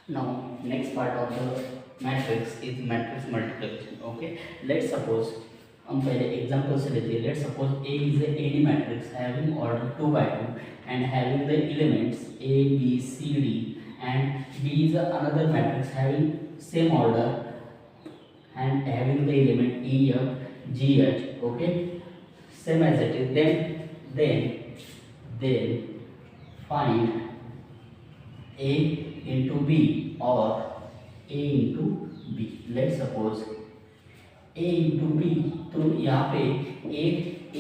Now, next part of the matrix is matrix multiplication. Okay, let's suppose हम पहले example से लेते हैं. Let's suppose A is a any matrix having order 2 by 2 and having the elements A, B, C, D, and B is another matrix having same order and having the element E, F, G, H. Okay, same as it is. Then find A into B or A into B. Let's suppose A into B. तो यहाँ पे A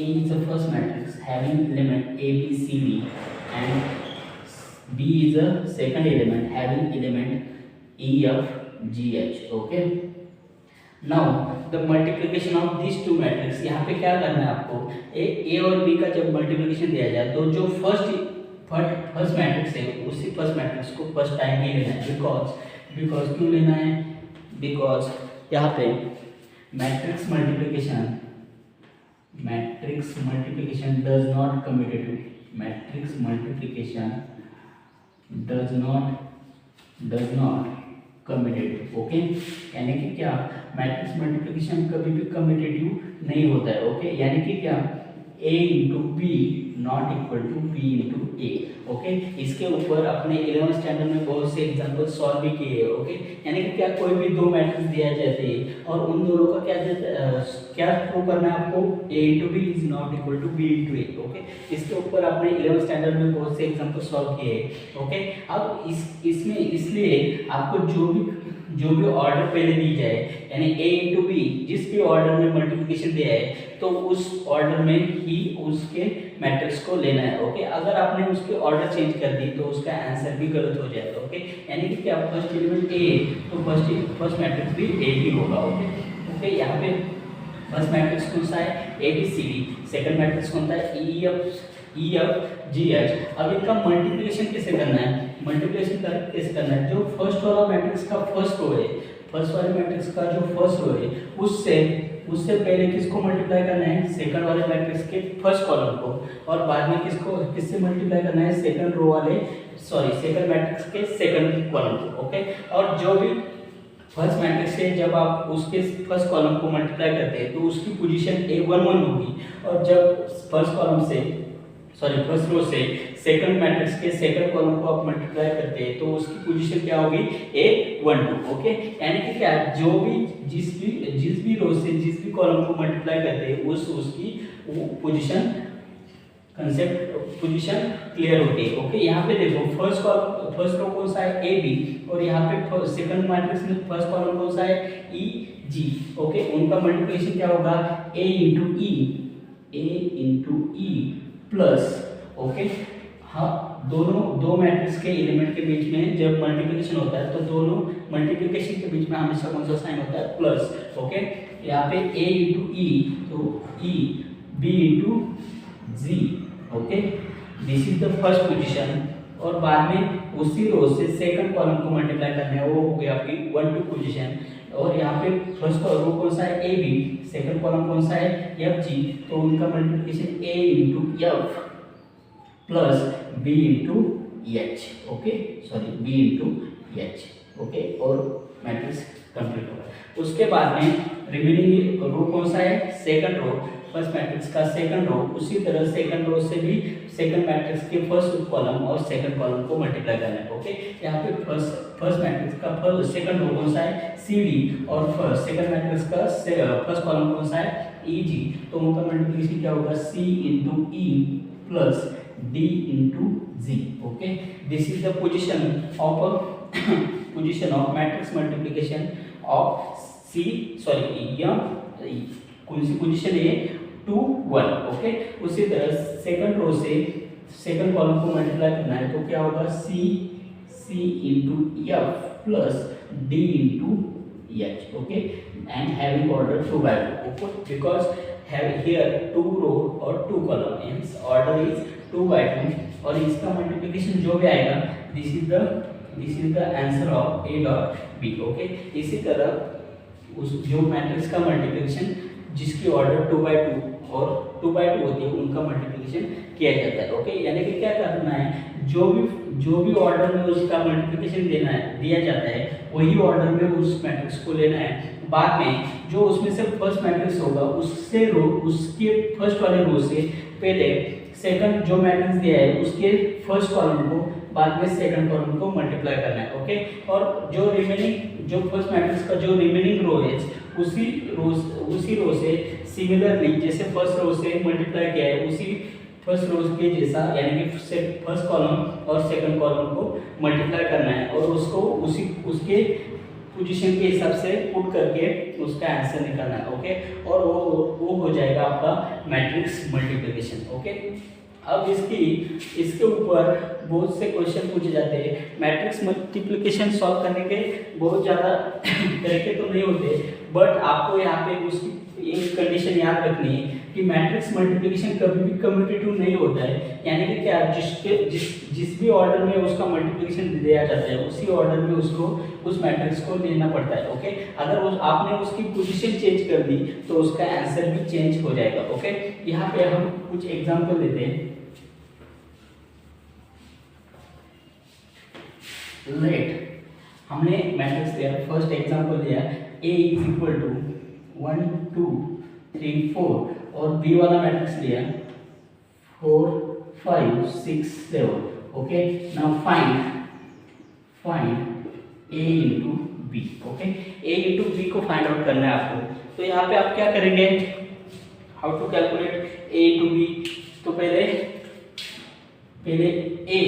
is the first matrix having element A, B, C, D and B is the second element having element E, F, G, H. Okay. Now the multiplication of these two matrix. यहाँ पे क्या करना है आपको? A और B का जब multiplication दिया जाए तो जो फर्स्ट मैट्रिक्स है उसी फर्स्ट मैट्रिक्स को फर्स्ट टाइम ही लेना है. बिकॉज क्यों लेना है? बिकॉज यहाँ पे matrix multiplication does not commutative. Matrix multiplication does not commutative. Okay, यानी कि क्या मैट्रिक्स मल्टीप्लिकेशन कभी भी कम्यूटेटिव नहीं होता है. ओके, यानी कि क्या A into B not equal to B into A. Okay, इसके ऊपर अपने 11th स्टैंडर्ड में बहुत से एग्जांपल सॉल्व भी किए हैं. ओके, यानी कि क्या कोई भी दो मैट्रिक्स दिया जाते हैं और उन दोनों का क्या प्रूव करना है आपको? A into B is not equal to B into A. Okay, इसके ऊपर आपने 11th स्टैंडर्ड में बहुत से एग्जांपल सॉल्व किए हैं. ओके, अब इसमें इसलिए आपको जो भी ऑर्डर पहले दी जाए यानी A इंटू बी जिस भी ऑर्डर में मल्टीप्लिकेशन दिया है तो उस ऑर्डर में ही उसके मैट्रिक्स को लेना है. ओके, अगर आपने उसके ऑर्डर चेंज कर दी तो उसका आंसर भी गलत हो जाएगा. ओके, यानी कि क्या फर्स्ट एलिमेंट A तो फर्स्ट मैट्रिक्स भी A ही होगा. ओके, यहाँ पे फर्स्ट मैट्रिक्स कौन सा है? A B C D. Second matrix कौन सा है? E F G H. अब इनका मल्टीप्लिकेशन कैसे करना है? कैसे करना है? जो फर्स्ट वाला मैट्रिक्स का फर्स्ट रो है, फर्स्ट वाले मैट्रिक्स का जो फर्स्ट रो है उससे पहले किसको मल्टीप्लाई करना है? सेकंड वाले मैट्रिक्स के फर्स्ट कॉलम को, और बाद में किससे मल्टीप्लाई करना है? सेकंड मैट्रिक्स के सेकंड कॉलम को. ओके, और जो भी फर्स्ट मैट्रिक्स से जब आप उसके फर्स्ट कॉलम को मल्टीप्लाई करते हैं तो उसकी पोजीशन A11 होगी, और जब फर्स्ट रो से सेकंड मैट्रिक्स के सेकंड कॉलम को आप मल्टीप्लाई करते हैं तो उसकी पोजीशन क्या होगी? A12. ओके, यानी कि क्या जिस भी रो से जिस भी कॉलम को मल्टीप्लाई करते हैं उसकी पोजीशन क्लियर होती है. ओके, यहाँ पे देखो फर्स्ट रो कौन सा है? ए बी, और यहाँ पे सेकंड मैट्रिक्स में फर्स्ट कॉलम कौन सा है? ई जी. ओके, उनका मल्टीप्लिकेशन क्या होगा? ए इंटू ई प्लस. ओके, हाँ, दो मैट्रिक्स के एलिमेंट के बीच में जब मल्टीप्लिकेशन होता है तो दोनों मल्टीप्लिकेशन के बीच में हमेशा कौन सा साइन होता है? प्लस. ओके, यहाँ पे A इंटू ई तो E, B into G. Okay, this is the first position, और बाद में उसी रो से सेकंड कॉलम को मल्टीप्लाई करना है, वो हो गया आपकी 1 2 पोजीशन. और यहाँ पे फर्स्ट रो कौन सा है? ए बी, सेकंड कॉलम कौन सा है? F G. तो उनका multiplication A into F plus B into H. Okay, B into H. Okay, और मैट्रिक्स कंप्लीट होगा. उसके बाद में रिमेनिंग रो कौन सा है? सेकंड रो, फर्स्ट मैट्रिक्स का सेकंड रो. उसी तरह सेकंड रो से भी सेकंड मैट्रिक्स के फर्स्ट कॉलम और सेकंड कॉलम को मल्टीप्लाई करना है. ओके, यहाँ पे फर्स्ट मैट्रिक्स का सेकंड रो कौन सा है? सी डी, और सेकंड मैट्रिक्स का फर्स्ट कॉलम कौन सा है? ई जी. तो उनका मल्टीप्लिकेशन क्या होगा? C into E plus D into G. Okay, this is the position of matrix multiplication of कौन सी पोजीशन है? 2 1. ओके, उसी तरह सेकंड रो से सेकंड कॉलम को मल्टीप्लाई करना है तो क्या होगा? C into F plus D into H. Okay, and having order 2 by 2. Okay, because have here 2 row और 2 column, means order is 2 by 2, और इसका मल्टीप्लिकेशन जो भी आएगा this is the answer of A dot B. Okay, इसी तरह उस जो मैट्रिक्स का मल्टीप्लिकेशन जिसकी ऑर्डर 2 by 2 और 2 by 2 होती है उनका मल्टीप्लिकेशन किया जाता है. ओके, यानी कि क्या करना है? जो भी जो भी ऑर्डर में उसका मल्टीप्लिकेशन देना है दिया जाता है वही ऑर्डर में उस मैट्रिक्स को लेना है। बाद में जो उसमें से फर्स्ट मैट्रिक्स होगा उससे रो उसके फर्स्ट वाले रो से पहले सेकंड जो मैट्रिक्स दिया है उसके फर्स्ट कॉलम को बाद में सेकंड कॉलम को मल्टीप्लाई करना है। ओके, और जो रिमेनिंग जो फर्स्ट मैट्रिक्स का जो रिमेनिंग रो है उसी रो से सिमिलरली जैसे फर्स्ट रो से मल्टीप्लाई किया है उसी फर्स्ट रो के जैसा यानी कि फर्स्ट कॉलम और सेकंड कॉलम को मल्टीप्लाई करना है और उसको उसके पोजीशन के हिसाब से पुट करके उसका आंसर निकालना है। ओके, और वो हो जाएगा आपका मैट्रिक्स मल्टीप्लिकेशन। ओके, अब इसके ऊपर बहुत से क्वेश्चन पूछे जाते हैं। मैट्रिक्स मल्टीप्लिकेशन सॉल्व करने के बहुत ज़्यादा तरीके तो नहीं होते, बट आपको यहाँ पे उसकी एक कंडीशन याद रखनी है कि मैट्रिक्स मल्टीप्लिकेशन कभी भी कम्यूटेटिव नहीं होता है। यानी कि क्या, जिस भी ऑर्डर में उसका मल्टीप्लिकेशन दिया जाता है उसी ऑर्डर में उसको उस मैट्रिक्स को लेना पड़ता है। ओके, अगर आपने उसकी पोजीशन चेंज कर दी तो उसका आंसर भी चेंज हो जाएगा। ओके, यहाँ पे हम कुछ एग्जांपल देते हैं। लेट हमने मैट्रिक्स लिया, फर्स्ट एग्जांपल लिया A इज इक्वल टू 1 2 3 4 और B वाला मैट्रिक्स लिया 4 5 6 7। Okay, now find A into B। Okay, A into B को फाइंड आउट करना है आपको। तो यहाँ पे आप क्या करेंगे, how to calculate A into B। तो पहले A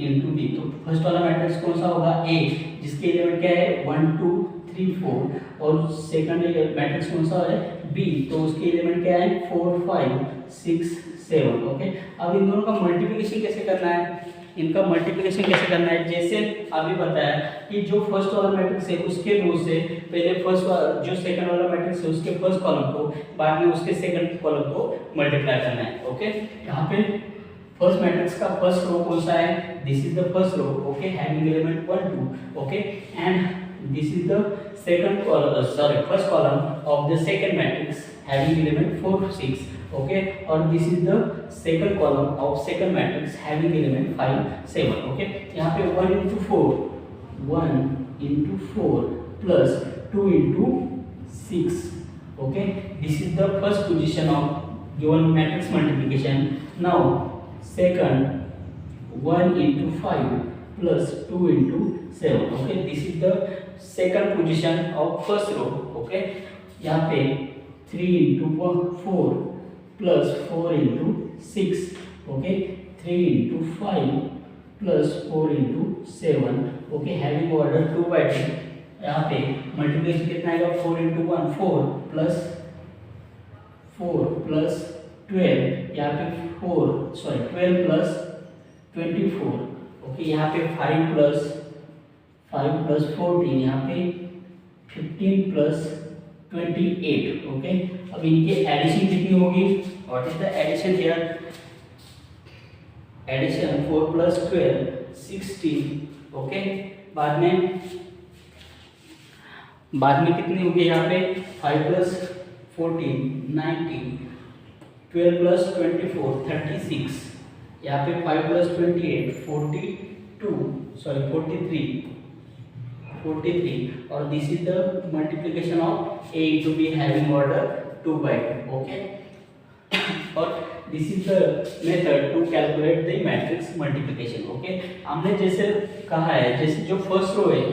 इंटू B, तो फर्स्ट वाला मैट्रिक्स कौन सा होगा, A, जिसके एलिमेंट क्या है 1 2 3 4 और सेकंड मैट्रिक्स कौन सा है B, तो उसके एलिमेंट क्या है 4 5 6 7। ओके, अब इन दोनों का मल्टीप्लिकेशन कैसे करना है, इनका मल्टीप्लिकेशन कैसे करना है, जैसे अभी बताया कि जो फर्स्ट वाला मैट्रिक्स है उसके रो से पहले जो सेकंड वाला मैट्रिक्स है उसके फर्स्ट कॉलम को बाद में उसके सेकंड कॉलम को मल्टीप्लाई करना है। ओके, यहाँ पे फर्स्ट मैट्रिक्स का फर्स्ट रो कौन सा है, this is the first row. Okay, having element 1 2। Okay, and this is the first column of the second matrix having element 4 6। Okay, और this is the second column of second matrix having element 5 7। Okay, यहाँ पे 1 into 4 plus 2 into 6। okay, this is the first position of given matrix multiplication. Now second 1 into 5 plus 2 into 7। okay, this is the second position of first row। okay, यहाँ पे 3 into 4 plus 4 into 6। okay, 3 into 5 plus 4 into 7। okay, having order 2 by 2। यहाँ पे multiplication कितना आएगा 4 into 1 4 plus 12। यहाँ पे 12 plus 24। Okay, यहाँ पे 5 plus 14। यहाँ पे 15 plus 28। ओके, अब इनकी एडिशन कितनी होगी, what is the addition here, addition 4 plus 12 16। Okay, बाद में कितनी होगी, यहाँ पे 5 plus 14 19 12 plus 24 36। यहाँ पे 5 plus 28 43 और this is the multiplication of A into B having order 2 by 2। Okay, और this is the method to calculate the matrix multiplication. Okay, हमने जैसे कहा है, जैसे जो फर्स्ट रो है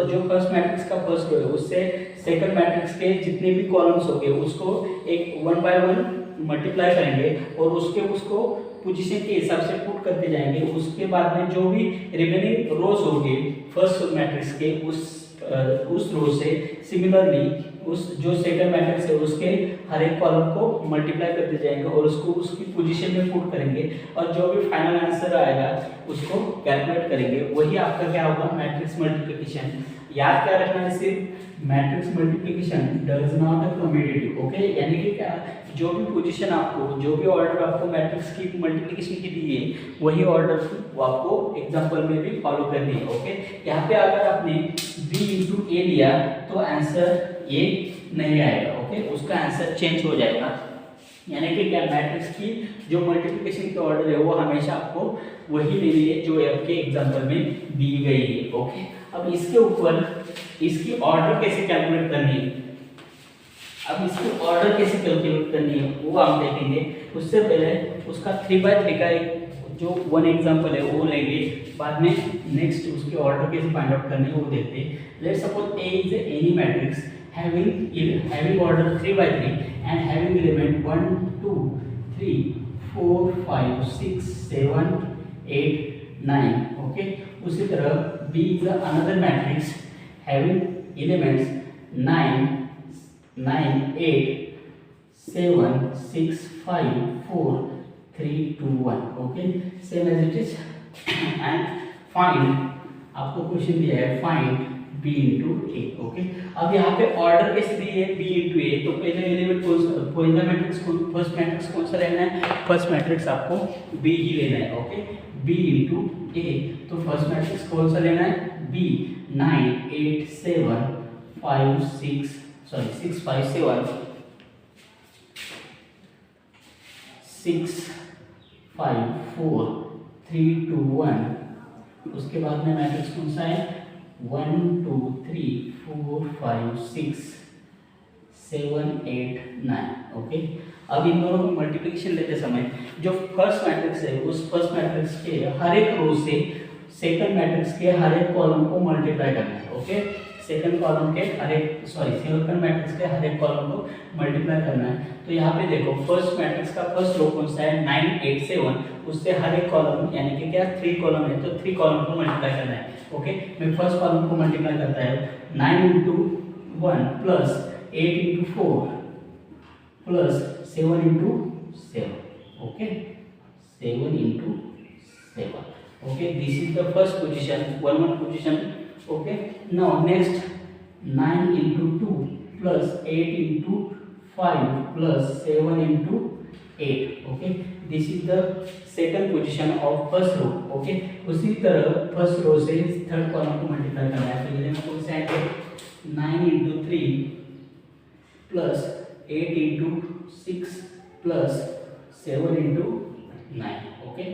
जो फर्स्ट मैट्रिक्स का फर्स्ट रो है उससे सेकंड मैट्रिक्स के जितने भी कॉलम्स होंगे उसको एक 1 by 1 मल्टीप्लाई करेंगे और उसको पोजीशन के हिसाब से पुट करते जाएंगे। उसके बाद में जो भी रिमेनिंग रोज होंगे फर्स्ट मैट्रिक्स के उस रो से सिमिलरली उस जो सेकंड मैट्रिक्स है उसके हर एक कॉलम को मल्टीप्लाई करते जाएंगे और उसको उसकी पोजीशन में पुट करेंगे और जो भी फाइनल आंसर आएगा उसको कैलकुलेट करेंगे, वही आपका क्या होगा मैट्रिक्स मल्टीप्लिकेशन। याद क्या रखना है, सिर्फ matrix multiplication does not commutative. Okay, यानी कि क्या, जो भी पोजीशन आपको जो भी ऑर्डर आपको मैट्रिक्स की मल्टीप्लिकेशन की दी है वही ऑर्डर वो आपको एग्जांपल में भी फॉलो करनी है। ओके, यहाँ पे अगर आपने B into A लिया तो आंसर ये नहीं आएगा। ओके, उसका आंसर चेंज हो जाएगा। यानी कि क्या, मैट्रिक्स की जो मल्टीप्लिकेशन की ऑर्डर है वो हमेशा आपको वही लेनी है जो आपके एग्जांपल में दी गई है। ओके, अब इसके ऊपर इसकी ऑर्डर कैसे कैलकुलेट करनी है, अब इसकी ऑर्डर कैसे कैलकुलेट करनी है वो हम देखेंगे। उससे पहले उसका 3/3 का एक जो वन एग्जांपल है वो लेंगे, बाद में नेक्स्ट उसके ऑर्डर कैसे फाइंड आउट करने वो देखते हैं। Let's suppose A is any matrix having order 3/3 and having element 1 2 3 4 5 6 7 8 9। Okay, उसी तरह B is another matrix having elements 9 9 8 7 6 5 4 3 2 1। Okay, same as it is and find, आपको क्वेश्चन दिया है find B into A. Okay, अब यहाँ पे order कैसे दी है B इंटू ए, तो पहले एलिमेंट पहला मैट्रिक्स फर्स्ट मैट्रिक्स कौन सा लेना है, फर्स्ट मैट्रिक्स आपको B ही लेना है। ओके, B इंटू ए, तो फर्स्ट मैट्रिक्स कौन सा लेना है B, 9 8 7 5 6 6 5 7 6 5 4 3 2 1। उसके बाद में मैट्रिक्स कौन सा है 1 2 3 4 5 6 7 8 9। ओके, अब इन दोनों की मल्टीप्लिकेशन लेते समय जो फर्स्ट मैट्रिक्स है उस फर्स्ट मैट्रिक्स के हर एक रो से सेकंड मैट्रिक्स के हर एक कॉलम को मल्टीप्लाई करना है। ओके, सेकंड कॉलम के हर एक सेकंड मैट्रिक्स के हर एक कॉलम को मल्टीप्लाई करना है। तो यहाँ पे देखो फर्स्ट मैट्रिक्स का फर्स्ट रो कौन सा है 9 8 7, उससे हर एक कॉलम यानी कि क्या 3 कॉलम है तो 3 कॉलम को मल्टीप्लाई करना है। ओके, मैं फर्स्ट कॉलम को मल्टीप्लाई करता है 9 into 1 plus 8 into 4 plus 7 into 7। Okay, 7 into 7। Okay, this is the first position, 1 position. Okay, now next 9 into 2 plus 8 into 5 plus 7 into 8। Okay, this is the second position of first row. Okay, उसी तरह first row से third column को multiply करना है, तो ये मैं कौन सा है 9 into 3 plus 8 into 6 plus 7 into 9। Okay,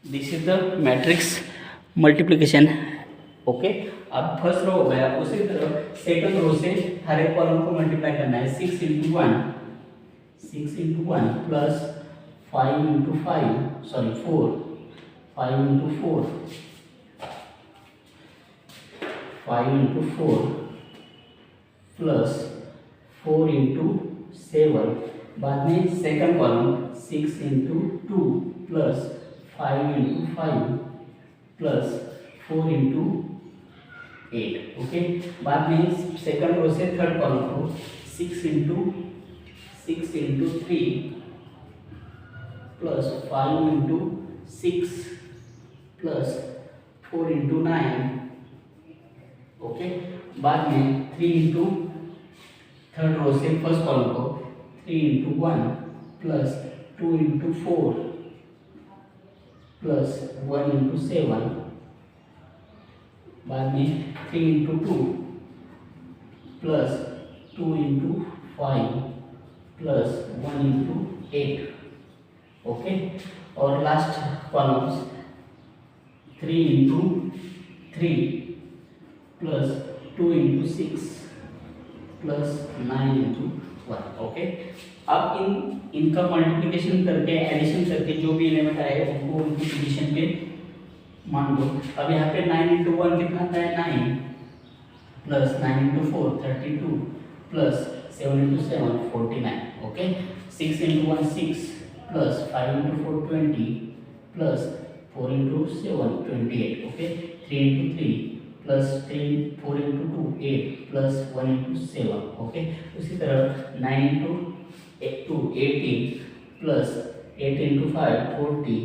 this is the matrix multiplication. Okay, अब फर्स्ट रो हो गया, उसी तरह सेकंड रो से हर एक कॉलम को मल्टीप्लाई करना है 6 into 1 plus 5 into 4 5 into 4 5 into 4 plus 4 into 7। बाद में second column 6 into 2 plus 5 into 5 plus 4 into 8। Okay, बाद में सेकंड रो से थर्ड कॉलम को 6 into 3 plus 5 into 6 plus 4 into 9। Okay, बाद में 3 इंटू थर्ड रो से फर्स्ट कॉलम को 3 into 1 plus 2 into 4 plus 1 into 7। बाद में 3 into 2 plus 2 into 5 plus 1 into 8। Okay, और last columns 3 into 3 plus 2 into 6 plus 9 into 1। Okay, अब इनका मल्टीप्लिकेशन करके एडिशन करके जो भी एलिमेंट आए उनको उनकी पोजीशन पे मान लो। अब यहाँ पे 9 इंटू 1 कितना आता है 9 plus 9 into 4 32 plus 7 into 7 49। Okay, 6 into 1 6 plus 5 into 4 20 plus 4 into 7 28। Okay, 3 into 3 plus 4 into 2 8 plus 1 into 7। Okay, उसी तरह 9 into 2 18 plus 8 into 5 40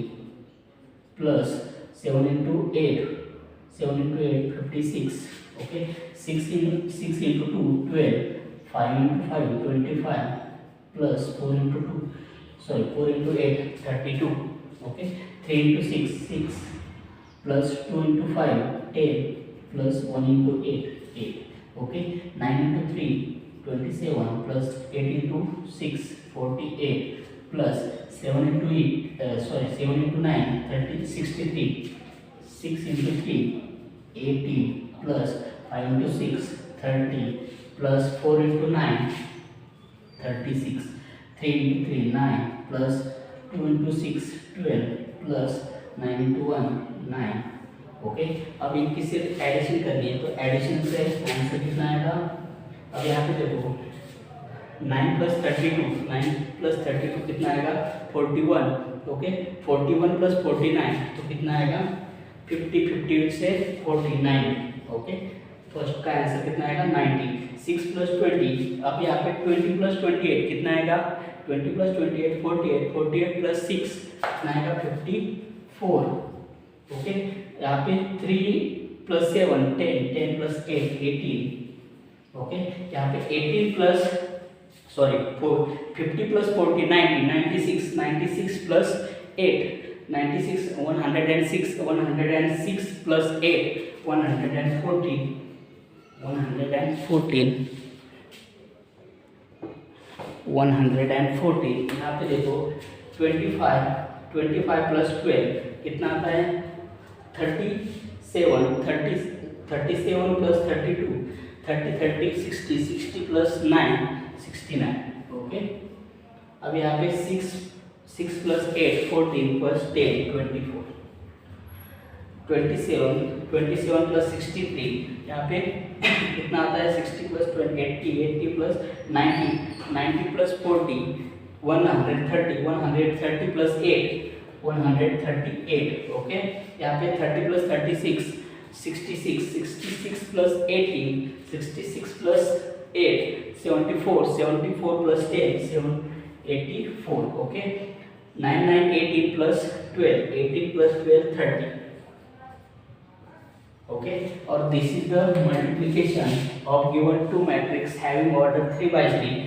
plus 7 into 8 56। Okay, 6 into 2 12 5 into 5 25 plus 4 into 8 32। Okay, 3 into 6 6 plus 2 into 5 10 plus 1 into 8 8। Okay, 9 into 3 27 plus 8 into 6 48 plus 7 into 7 into 9 30 63 6 into 3 80 plus 5 into 6 30 plus 4 into 9 36 3 into 3 9 plus 2 into 6 12 plus 9 into 1 9. Okay, अब इनकी सिर्फ addition करनी है, तो addition से answer कितना आएगा? अब यहाँ पे देखो 9 प्लस 32 कितना आएगा? 41. ओके, 41 प्लस 49 तो कितना आएगा? 50 50 से 49. ओके, फर्स्ट का आंसर कितना आएगा? 90. 6 प्लस 20, अब यहाँ पे 20 प्लस 28 कितना आएगा? 20 प्लस 28 48 48 प्लस 6 कितना आएगा? 54. ओके, यहाँ पे 3 प्लस 7 10 10 प्लस 8 18. ओके, यहाँ पे 18 प्लस 50 प्लस 40 90 96 96 प्लस 8 96 106 प्लस 8 114 यहाँ पे देखो 25 प्लस 12 कितना आता है? 37 प्लस 32 30 60 60 प्लस 9 69. ओके, अब यहाँ पे 6 प्लस 8 14 प्लस 10 24 27 प्लस 63 यहाँ पे कितना आता है? 60 plus 20 80 plus 90 plus 40 130 plus 8 138. Okay, यहाँ पे 30 plus 36 66 plus 18 66 plus 8 74 plus 10 84. Okay, 18 plus 12 30. Okay, और this is the multiplication of given two matrix having order 3 by 3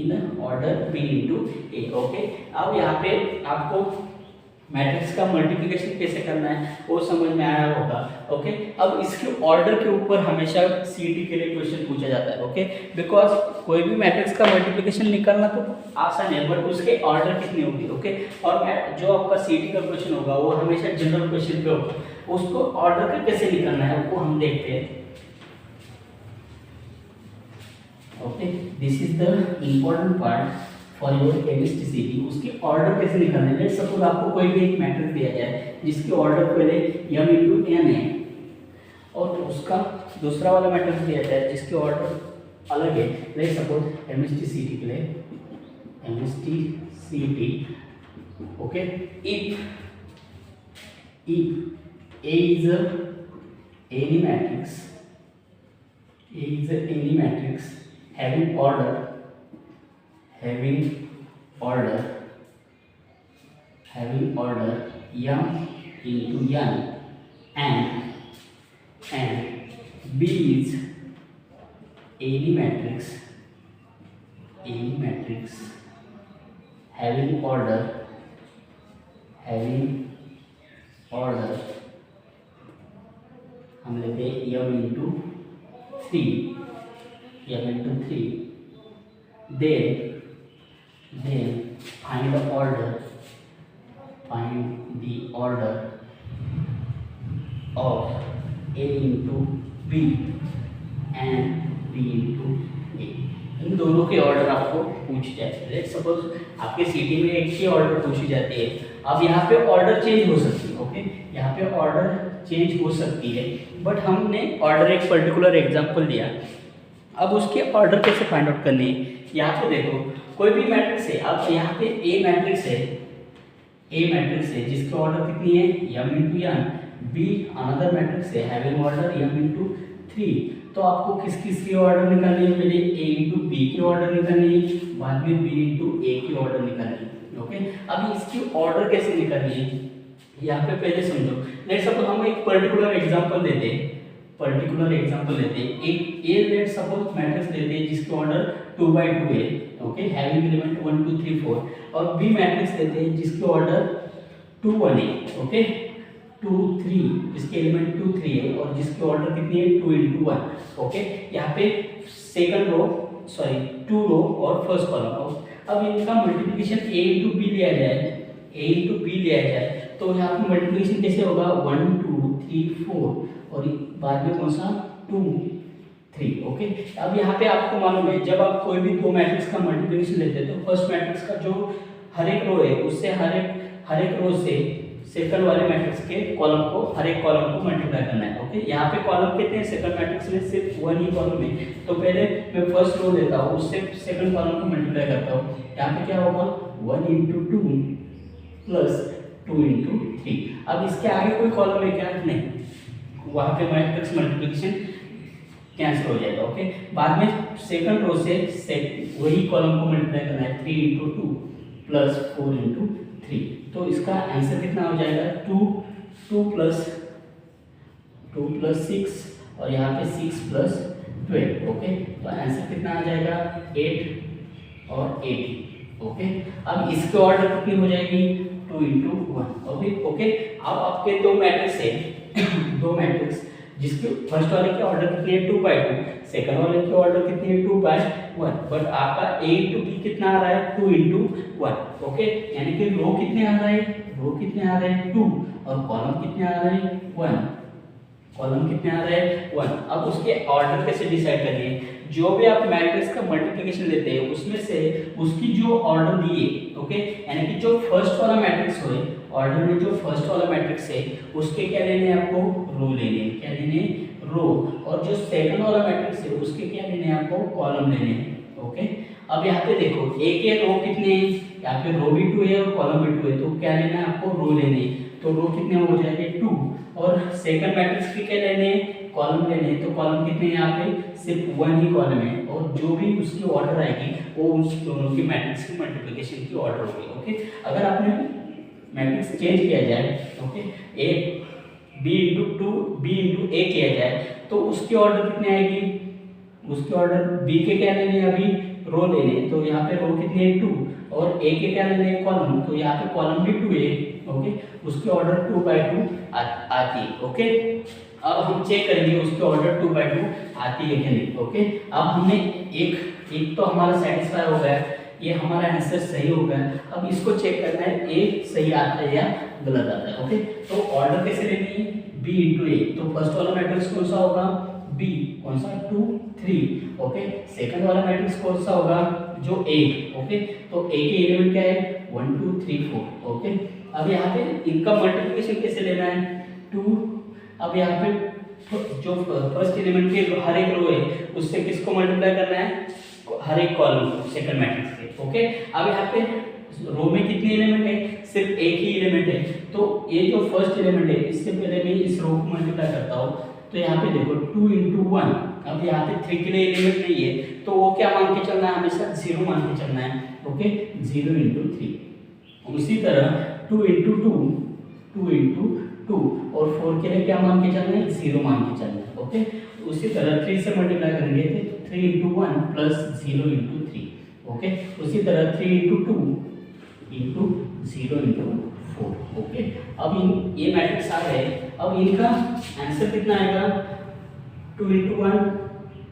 in order B into A. Okay, अब यहाँ पे आपको मैट्रिक्स का मल्टीप्लिकेशन कैसे करना है वो समझ में आया होगा. ओके, अब इसके ऑर्डर के ऊपर हमेशा सीईटी के लिए क्वेश्चन पूछा जाता है. ओके, बिकॉज कोई भी मैट्रिक्स का मल्टीप्लिकेशन निकालना तो आसान है, बट उसके ऑर्डर कितनी होगी. ओके, और जो आपका सीईटी का क्वेश्चन होगा वो हमेशा जनरल क्वेश्चन पे होगा, उसको ऑर्डर का कैसे निकालना है वो हम देखते हैं. Okay, this is the important part for your chemistry सीटी. उसके ऑर्डर कैसे निकालना है? लेट्स सपोज आपको कोई भी एक मैट्रिक्स दिया जाए जिसके ऑर्डर पहले m into n है, और उसका दूसरा वाला मैट्रिक्स दिया जाए जिसके ऑर्डर अलग है. लेट्स सपोज केमिस्ट्री सीटी के लिए केमिस्ट्री सीटी. Okay, if A is any matrix having order m into n and B is any matrix having order हम लेते हैं m into 3 then find the order of A into B and B into A. इन दोनों के order आपको पूछे जाते हैं. Let's suppose आपके सीटी में एक ही ऑर्डर पूछी जाती है. अब यहाँ पे ऑर्डर चेंज हो सकती है. ओके, यहाँ पे ऑर्डर चेंज हो सकती है, बट हमने ऑर्डर एक पर्टिकुलर एग्जांपल दिया. अब उसके ऑर्डर कैसे फाइंड आउट करनी है? यहाँ पे देखो कोई भी मैट्रिक्स है. अब यहाँ पे ए मैट्रिक्स है जिसके ऑर्डर कितनी है? m into n. Be another matrix है हैविंग ऑर्डर m into 3. तो आपको किस की ऑर्डर निकालनी है? पहले a into b की ऑर्डर निकालनी है, बाद में b into a की ऑर्डर निकालनी है. ओके, अभी इसकी ऑर्डर कैसे निकालनी है यहाँ पे पहले समझो. लेट्स सपोज हम एक पर्टिकुलर एग्जांपल लेते हैं. एक ए लेट्स सपोज मैट्रिक्स लेते हैं जिसके ऑर्डर 2 by 2 है. Okay, having element 1 2 3 4. और बी मैट्रिक्स लेते हैं जिसके ऑर्डर 2 1 है. ओके, 2 3, इसके एलिमेंट 2 3 है और जिसकी ऑर्डर कितनी है 2 इंटू 1। ओके, यहाँ पे सेकंड रो सॉरी 2 रो और फर्स्ट कॉलम। अब इनका मल्टीप्लिकेशन a इंटू बी लिया जाए तो यहाँ पे मल्टीप्लिकेशन कैसे होगा 1 2 3 4 और बाद में कौन सा 2 3। ओके, अब यहाँ पे आपको मालूम है जब आप कोई भी दो मैट्रिक्स का मल्टीप्लिकेशन लेते हैं तो फर्स्ट मैट्रिक्स का जो हर एक रो है उससे हर एक रो से सेकंड वाले मैट्रिक्स के कॉलम को हर एक कॉलम को मल्टीप्लाई करना है। ओके, यहाँ पे कॉलम कितने हैं सेकंड मैट्रिक्स में सिर्फ 1 ही कॉलम है, तो पहले मैं फर्स्ट रो लेता हूँ उससे सेकंड कॉलम को मल्टीप्लाई करता हूँ। यहाँ पे क्या होगा 1 इंटू 2 प्लस 2 इंटू 3। अब इसके आगे कोई कॉलम है क्या? नहीं, वहाँ पे मैट्रिक्स मल्टीप्लिकेशन कैंसिल हो जाएगा। ओके, बाद में सेकंड रो से वही कॉलम को मल्टीप्लाई करना है 3 इंटू 2 प्लस 4 इंटू 3। तो इसका आंसर कितना हो जाएगा 2 प्लस 6 और यहाँ पे 6 प्लस 12। ओके, तो आंसर कितना आ जाएगा 8 और 8। ओके, अब इसके ऑर्डर कितनी हो जाएगी 2 इंटू 1। ओके, अब आपके दो मैट्रिक्स है दो मैट्रिक्स जिसके फर्स्ट वाले की ऑर्डर कितनी है 2/2, सेकंड वाले की ऑर्डर कितनी है 2/1, बट आपका a इंटू b कितना आ रहा है 2 इंटू 1। ओके, यानी कि रो कितने आ रहे हैं 2 और कॉलम कितने आ रहे हैं 1। अब उसके ऑर्डर कैसे डिसाइड करिए? जो भी आप मैट्रिक्स का मल्टीप्लिकेशन लेते हैं उसमें से उसकी जो ऑर्डर दिए, ओके, यानी कि जो फर्स्ट वाला मैट्रिक्स हो ऑर्डर में जो फर्स्ट वाला मैट्रिक्स है उसके क्या लेने हैं आपको रो लेने हैं, क्या लेने हैं रो, और जो सेकंड वाला मैट्रिक्स है उसके क्या लेने हैं आपको कॉलम लेने हैं। ओके, अब यहाँ पे देखो a के रो कितने हैं, यहाँ पे रो भी 2 है और कॉलम भी 2 है, तो क्या लेना है आपको रो लेने हैं, तो रो कितने हो जाएंगे 2 और सेकंड मैट्रिक्स के क्या लेने हैं कॉलम लेने हैं, तो कॉलम कितने हैं यहाँ पे सिर्फ 1 ही कॉलम है और जो भी उसकी ऑर्डर आएगी वो उस दोनों की मैट्रिक्स की मल्टीप्लिकेशन की ऑर्डर होगी। ओके, अगर आपने मैट्रिक्स चेंज किया जाए, okay, a b into 2 b into a किया जाए तो उसकी ऑर्डर कितनी आएगी, उसकी ऑर्डर b के क्या लेने हैं अभी रो लेने, तो यहाँ पे रो कितनी है 2 और a के क्या लेने हैं कॉलम, तो यहाँ पे कॉलम भी 2 है। ओके, उसकी ऑर्डर 2/2 आती है। ओके, अब हम चेक करेंगे उसकी ऑर्डर 2/2 आती है कि नहीं। ओके, अब हमने एक तो हमारा सेटिस्फाई हो गया, ये हमारा आंसर सही हो गया। अब इसको चेक करना है ए सही आता है या गलत आता है। ओके, तो ऑर्डर कैसे लेनी है b इंटू ए, तो फर्स्ट वाला मैट्रिक्स कौन सा होगा b, कौन सा 2 3। ओके, सेकंड वाला मैट्रिक्स कौन सा होगा जो a। ओके, तो a के एलिमेंट क्या है 1 2 3 4। ओके, अब यहाँ पे इनका मल्टीप्लिकेशन कैसे लेना है 2। अब यहाँ पे जो फर्स्ट एलिमेंट के हर एक रो है उससे किसको मल्टीप्लाई करना है हर एक कॉलम को सेकंड मैट्रिक्स के। ओके, अब यहाँ पे रो में कितने एलिमेंट है सिर्फ एक ही एलिमेंट है, तो ये जो फर्स्ट एलिमेंट है इससे पहले मैं इस रो को मल्टीप्लाई करता हूँ, तो यहाँ पे देखो 2 इंटू 1। अब यहाँ पे 3 के लिए एलिमेंट नहीं है तो वो क्या मान के चलना है हमेशा 0 मान के चलना है। Okay, 0 into 3। उसी तरह 2 इंटू 2 इंटू 2 और 4 के लिए क्या मान के चलना है 0 मान के चलना है। ओके, उसी तरह 3 से मल्टीप्लाई करेंगे तो 3 इंटू 1 प्लस 0 इंटू 3। ओके, उसी तरह 3 इंटू 2 इंटू 0 इंटू 4। ओके, अब ये मैट्रिक्स आ गए, अब इनका आंसर कितना आएगा 2 इंटू 1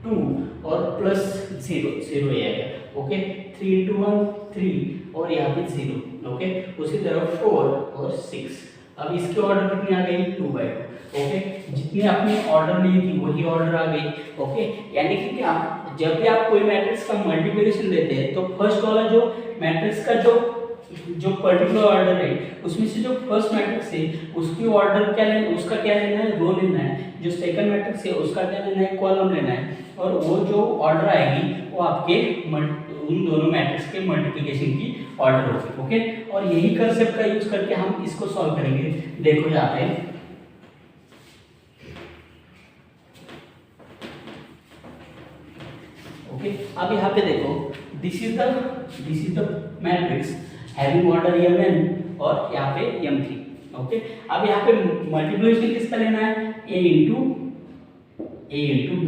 2 और प्लस 0 आएगा। ओके, 3 इंटू 1 3 और यहाँ पे 0। ओके, उसी तरह 4 और 6। अब इसकी ऑर्डर कितनी आ गई 2/2। ओके, जितनी आपने ऑर्डर ली थी वही ऑर्डर आ गई। ओके, यानी कि क्या जब भी आप कोई मैट्रिक्स का मल्टीप्लिकेशन लेते हैं तो फर्स्ट वाला जो मैट्रिक्स का जो पर्टिकुलर ऑर्डर है उसमें से जो फर्स्ट मैट्रिक्स है उसकी ऑर्डर क्या लेना, उसका क्या लेना है रो लेना है, जो सेकंड मैट्रिक्स है उसका क्या लेना है कॉलम लेना है, और वो जो ऑर्डर आएगी वो आपके उन दोनों मैट्रिक्स के मल्टीप्लिकेशन की ऑर्डर होगी। ओके, और यही कंसेप्ट का यूज करके हम इसको सॉल्व करेंगे। देखो यहाँ पे ओके, अब यहाँ पे देखो this is the matrix having order mn और यहाँ पे m3। ओके, अब यहाँ पे मल्टीप्लिकेशन किसका लेना है a इंटू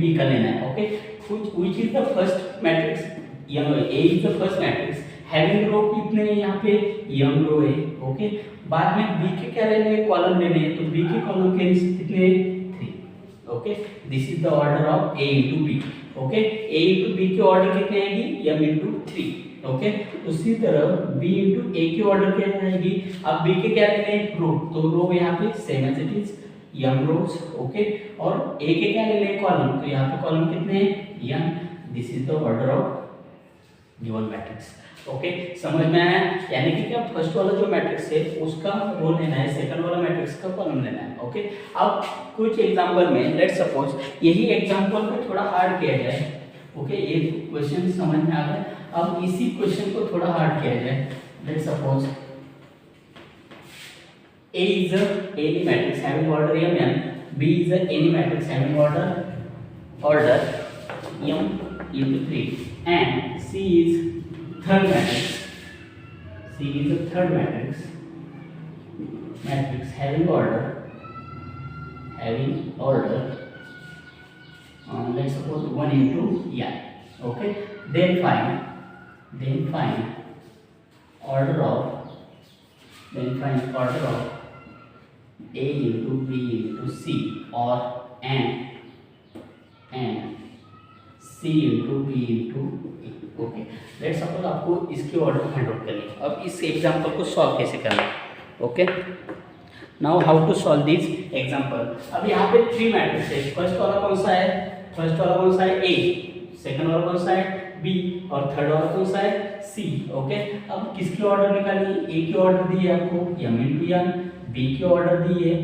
b का लेना है। Okay, which is the first matrix, a is the first matrix having row कितने हैं यहाँ पे, m रो है, ओके। बाद में b के क्या लेने हैं, कॉलम लेने हैं, तो b के कॉलम के कितने, 3, okay. This is the order of a into b, okay. a into b के ऑर्डर कितने आएगी, m into 3, ओके। उसी तरह b into a की ऑर्डर क्या आएगी, अब b के क्या लेने हैं, रो, तो रो यहाँ पे same as it is m rows, okay. और a के क्या लेने हैं, कॉलम, तो यहाँ पे कॉलम कितने हैं, m। This is the order of given matrix, okay. समझ में आया, यानी कि क्या फर्स्ट वाला जो मैट्रिक्स है उसका रो लेना है, सेकंड वाला मैट्रिक्स का कॉलम लेना है, ओके। अब कुछ एग्जांपल में लेट सपोज यही एग्जांपल को थोड़ा हार्ड किया जाए, ओके। ये क्वेश्चन समझ में आ गया, अब इसी क्वेश्चन को थोड़ा हार्ड किया जाए। Let suppose A is any matrix having order m, B is any matrix having order m into 3, and C is third matrix. C is the third matrix having order let's suppose 1 into n, okay. Then find order of A into B into C or and C into B into E, okay. Let's suppose आपको इसके order find out करनी है। अब इस example को solve कैसे करना है, okay. Now how to solve this example. अब यहाँ पे 3 मैट्रिक्स है, फर्स्ट वाला कौन सा है, A, सेकंड वाला कौन सा है, B, और थर्ड वाला कौन सा है, C, ओके। अब किसकी ऑर्डर निकालनी, A की ऑर्डर दी है आपको m into n, B की ऑर्डर दी है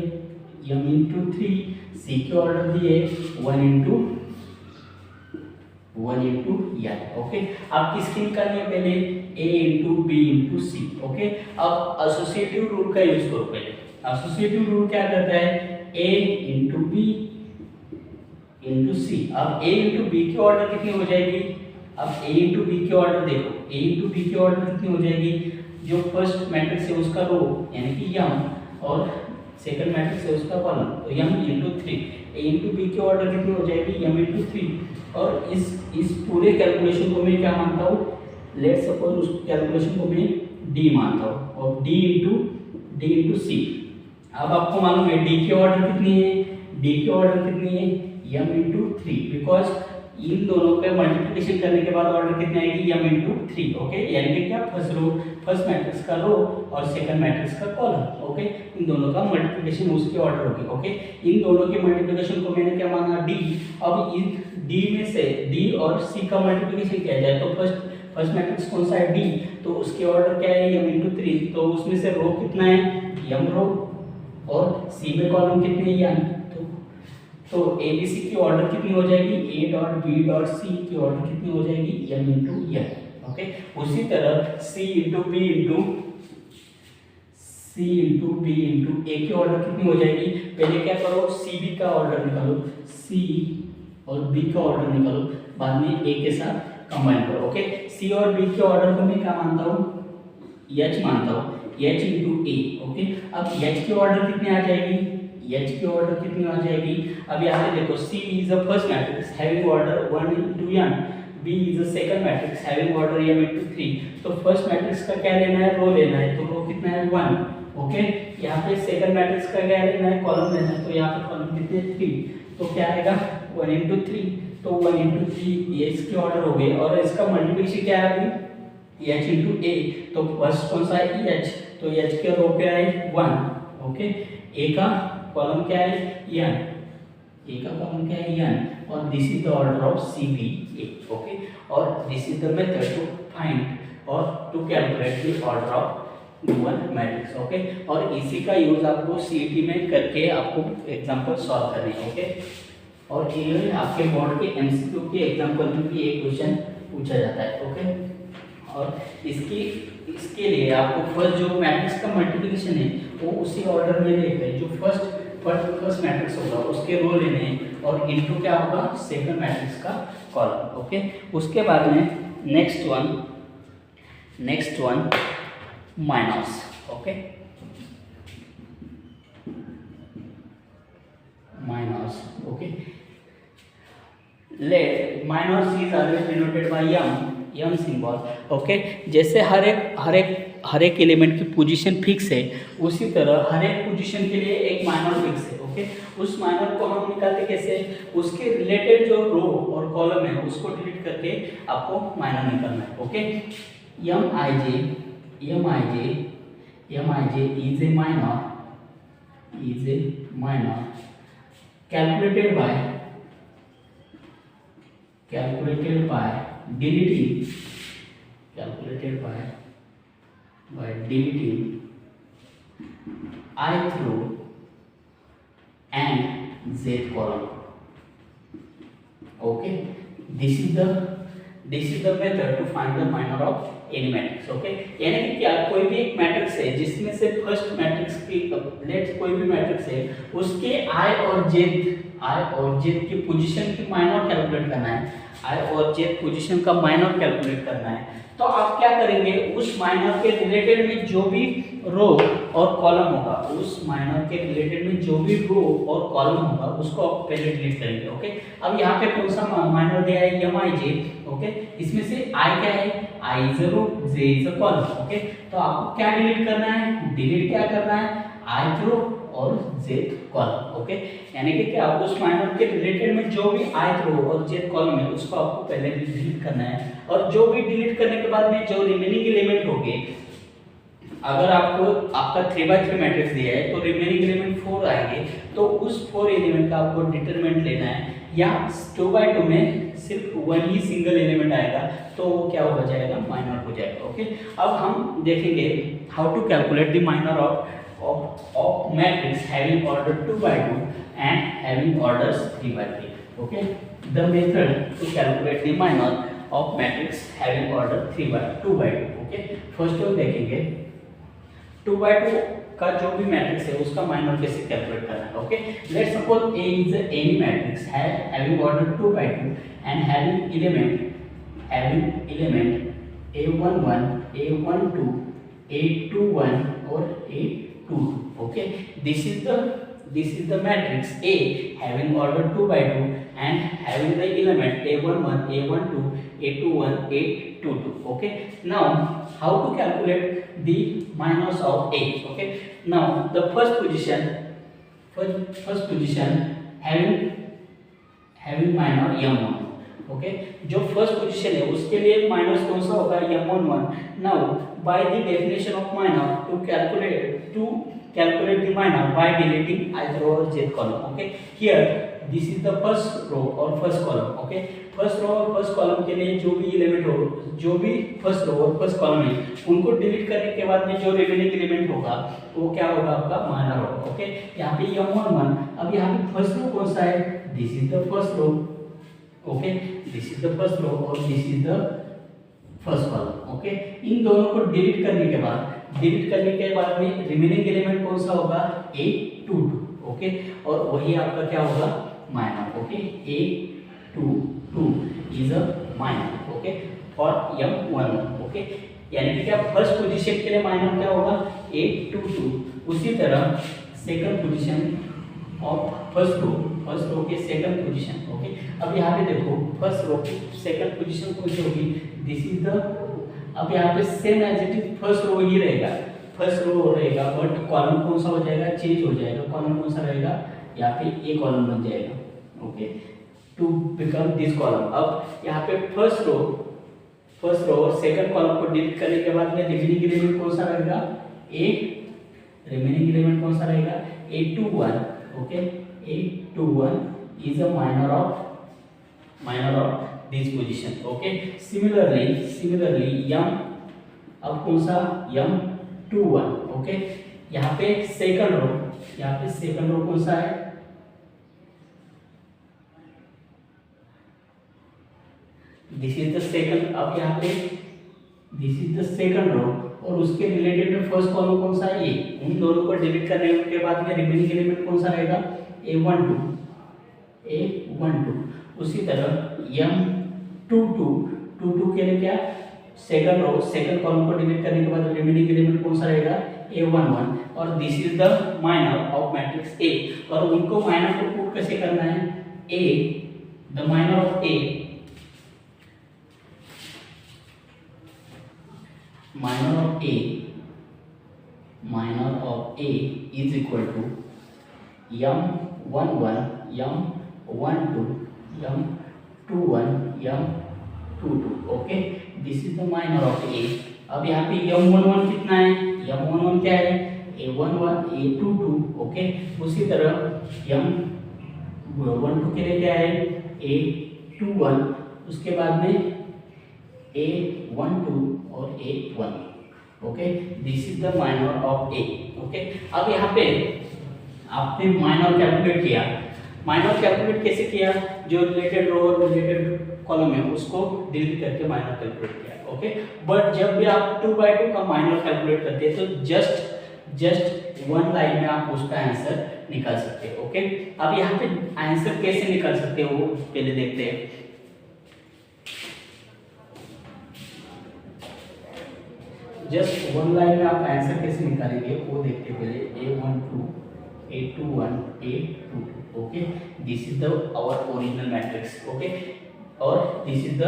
m into 3, C की ऑर्डर दी है 1 into n, ओके। अब किसकी निकालनी है, पहले A into B into C, okay. अब एसोसिएटिव रूल का यूज करो पहले। एसोसिएटिव रूल क्या करता है, A into B into C। अब A into B की ऑर्डर कितनी हो जाएगी, अब A into B की ऑर्डर देखो, A into B की ऑर्डर कितनी हो जाएगी, जो फर्स्ट मैट्रिक्स है उसका रो यानी कि m और सेकंड मैट्रिक्स है उसका कॉलम, तो m into 3। A into B की ऑर्डर कितनी हो जाएगी, m into 3। और इस पूरे कैलकुलेशन को मैं क्या मानता हूँ, लेट सपोज उस कैलकुलेशन को मैं d मानता हूँ, और d into C। अब आपको मालूम है d की ऑर्डर कितनी है, d की ऑर्डर कितनी है, m into 3, बिकॉज इन दोनों का मल्टीप्लिकेशन करने के बाद ऑर्डर कितनी आएगी, m into 3, ओके। यानी कि क्या, फर्स्ट मैट्रिक्स का रो और सेकंड मैट्रिक्स का कॉलम, ओके। इन दोनों का मल्टीप्लिकेशन उसकी ऑर्डर होगी, ओके। इन दोनों के मल्टीप्लिकेशन को मैंने क्या माना, d। अब इन d में से d और c का मल्टीप्लिकेशन किया जाए तो फर्स्ट मैट्रिक्स कौन सा है, d, तो उसकी ऑर्डर क्या है, m into 3, तो उसमें से रो कितना है, m रो, और c में कॉलम कितने हैं, n। तो ABC की ऑर्डर कितनी हो जाएगी, A dot B dot C की ऑर्डर कितनी हो जाएगी, m into n, ओके। उसी तरह C into B into A की ऑर्डर कितनी हो जाएगी, पहले क्या करो, CB का ऑर्डर निकालो, C और B का ऑर्डर निकालो, बाद में A के साथ कंबाइन करो, ओके। C और B के ऑर्डर को मैं क्या मानता हूँ, H मानता हूँ, H into A, ओके। अब H की ऑर्डर कितनी आ जाएगी, H की ऑर्डर कितनी आ जाएगी, अब यहाँ पे देखो C is the first matrix having order 1 into n, B is the second matrix having order m into 3। तो फर्स्ट मैट्रिक्स का क्या लेना है, रो लेना है, तो रो कितना है, 1, ओके। यहाँ पे सेकंड मैट्रिक्स का क्या लेना है, कॉलम लेना है, तो यहाँ पे कॉलम कितने, 3, तो क्या आएगा 1 into 3, तो 1 into 3 ये इसकी ऑर्डर हो गई, और इसका मल्टीप्लिकेशन क्या है, H into A, तो फर्स्ट कौन सा है, H, तो H के रो क्या है, 1, ओके। A का कॉलम क्या है, n, A का कॉलम क्या है, n, और this is the order of CBA, okay. और this is the method to find और to calculate the order of given matrix, okay. और इसी का यूज आपको CET में करके आपको एग्जांपल सॉल्व करने हैं, ओके। और ये आपके बोर्ड के MCQ के एग्जांपल में भी एक क्वेश्चन पूछा जाता है, ओके। और इसके लिए आपको फर्स्ट जो मैट्रिक्स का मल्टीप्लिकेशन है वो उसी ऑर्डर में लेकर जो फर्स्ट मैट्रिक्स होगा उसके रो लेने हैं, और इनटू क्या होगा, सेकंड मैट्रिक्स का कॉलम, ओके। उसके बाद में next one minus, okay, minus, okay. let minus is always denoted by m M symbol, okay. जैसे हर एक एलिमेंट की पोजीशन फिक्स है, उसी तरह हर एक पोजीशन के लिए एक माइनर फिक्स है, ओके। उस माइनर को हम निकालते कैसे, उसके रिलेटेड जो रो और कॉलम है उसको डिलीट करके आपको माइनर निकालना है, okay. M I J is a minor calculated by deleting ith row and jth column, okay. This is the method to find the minor of any matrix, okay। यानी कि क्या, कोई भी एक मैट्रिक्स है जिसमें से फर्स्ट मैट्रिक्स की लेट्स कोई भी मैट्रिक्स है, उसके i और j की पोजीशन की माइनर कैलकुलेट करना है, i और j पोजीशन का माइनर कैलकुलेट करना है। तो आप क्या करेंगे, उस माइनर के रिलेटेड में जो भी रो और कॉलम होगा, उसको आप पहले डिलीट करेंगे, ओके। अब यहाँ पे कौन सा माइनर दिया है, एम आई जे, ओके। इसमें से i क्या है, i is a row, j is a column, okay. तो आपको क्या डिलीट करना है, क्या करना है, ith रो और jth कॉलम, ओके। यानी कि क्या, उस माइनर के रिलेटेड में जो भी ith रो और jth कॉलम है उसको आपको पहले डिलीट करना है, और जो भी डिलीट करने के बाद में जो रिमेनिंग एलिमेंट होंगे, अगर आपको आपका 3x3 मैट्रिक्स दिया है तो रिमेनिंग एलिमेंट 4 आएंगे, तो उस 4 एलिमेंट का आपको डिटरमिनेंट लेना है। या 2x2 में सिर्फ वन ही सिंगल एलिमेंट आएगा, तो वो क्या हो जाएगा, माइनर हो जाएगा, ओके। अब हम देखेंगे how to calculate the minor of matrix having order 2x2 and having orders 3x3, okay। The method to calculate the minor of matrix having order 2x2, okay। First हम देखेंगे 2x2 का जो भी मैट्रिक्स है उसका माइनर कैसे calculate करना है, okay. Let's suppose A is any matrix having order 2x2 and having element A11, A12, A21 और A22, okay। This is the matrix A having order 2x2 and having the element A11, A12, A21, A22, okay। Now how to calculate the minors of A, okay। Now the first position having minor m1, okay. जो first position है उसके लिए minus कौन सा होगा, m11। Now by the definition of minor to calculate the minor by deleting ith row और jth column, okay. Here this is the first row और first column, okay. First row और first column के लिए जो भी element हो, जो भी फर्स्ट रो और फर्स्ट कॉलम है, उनको डिलीट करने के बाद में जो रिमेनिंग एलिमेंट होगा वो क्या होगा, आपका माइनर होगा, ओके। यहाँ पे m11, अब यहाँ पे फर्स्ट रो कौन सा है, this is the first row, okay. This is the first row और this is the first column, okay. इन दोनों को डिलीट करने के बाद में रिमेनिंग एलिमेंट कौन सा होगा, A22, ओके। और वही आपका क्या होगा, minor, okay. A22 is a minor, okay, for m11, okay. यानी कि क्या, फर्स्ट पोजीशन के लिए माइनर क्या होगा, A22। उसी तरह second position of first row के सेकंड पोजीशन, ओके। अब यहाँ पे देखो फर्स्ट रो की सेकंड पोजीशन कौन सी होगी, दिस इज द, अब यहाँ पे same as it is first row ही रहेगा, बट कॉलम कौन सा हो जाएगा, चेंज हो जाएगा। कॉलम कौन सा रहेगा, यहाँ पे ए कॉलम बन जाएगा, okay, to become this column. अब यहाँ पे फर्स्ट रो और सेकंड कॉलम को डिलीट करने के बाद में रिमेनिंग एलिमेंट कौन सा रहेगा, A21, okay. A21 is a minor of this position, okay। Similarly m, अब कौन सा, m21, okay। यहाँ पे सेकंड रो कौन सा है, दिस इज द सेकंड। अब यहाँ पे this is the second row और उसके रिलेटेड में फर्स्ट कॉलम कौन सा है, ये। उन दोनों को डिलीट करने के बाद में रिमेनिंग एलिमेंट कौन सा रहेगा, A12। उसी तरह m22 के लिए क्या, सेकंड कॉलम को डिलीट करने के बाद रिमेनिंग एलिमेंट कौन सा रहेगा, A11। और this is the minor of matrix A। और उनको माइनर को पुट कैसे करना है, the minor of A minor of A is equal to m11 m12 m21 m22. Okay, this is the minor of A. अब यहाँ पे m11 कितना है, m11 क्या है, a11 a22. ओके, उसी तरह m12 के लिए क्या है, a21, उसके बाद में a12 और a1. Okay, this is the minor of A. Okay, अब यहाँ पे आपने माइनर कैलकुलेट किया. माइनर कैलकुलेट कैसे किया, जो रिलेटेड रो और रिलेटेड कॉलम है उसको डिलीट करके माइनर कैलकुलेट किया. ओके, बट जब भी आप 2/2 का माइनर कैलकुलेट करते हैं तो जस्ट वन लाइन में आप उसका आंसर निकाल सकते हैं. ओके, अब यहाँ पे आंसर कैसे निकाल सकते हो वो पहले देखते हैं. जस्ट वन लाइन में आप आंसर कैसे निकालेंगे वो देखते पहले. a12 a21 a22. Okay, this is the our original matrix. Okay, और this is the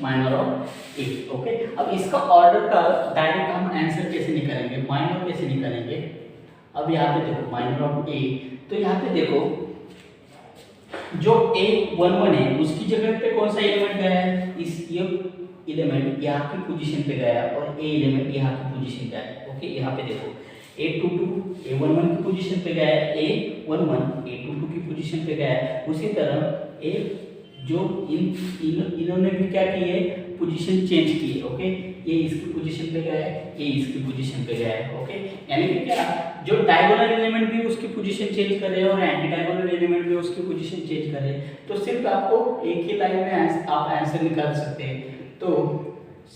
minor of A. Okay, अब इसका ऑर्डर का डायरेक्ट हम आंसर कैसे निकालेंगे, माइनर कैसे निकालेंगे. अब यहाँ पे देखो माइनर ऑफ ए, तो यहाँ पे देखो जो a11 है उसकी जगह पे कौन सा एलिमेंट गया है, इस ये एलिमेंट यहाँ की पोजीशन पे गया और ए एलिमेंट यहाँ की पोजीशन पे आया. ओके, यहाँ पे देखो a22 a11 की पोजीशन पे गया है, a11 a22 की पोजीशन पे गया है. उसी तरह ए जो इन्होंने भी क्या किए, पोजीशन चेंज की है. ओके, ये इसकी पोजीशन पे गया है, ये इसकी पोजीशन पे गया है. ओके, यानी कि क्या, जो डायगोनल एलिमेंट भी उसकी पोजीशन चेंज करे और एंटी डायगोनल एलिमेंट भी उसकी पोजीशन चेंज करे, तो सिर्फ आपको एक ही लाइन में आप आंसर निकाल सकते हैं. तो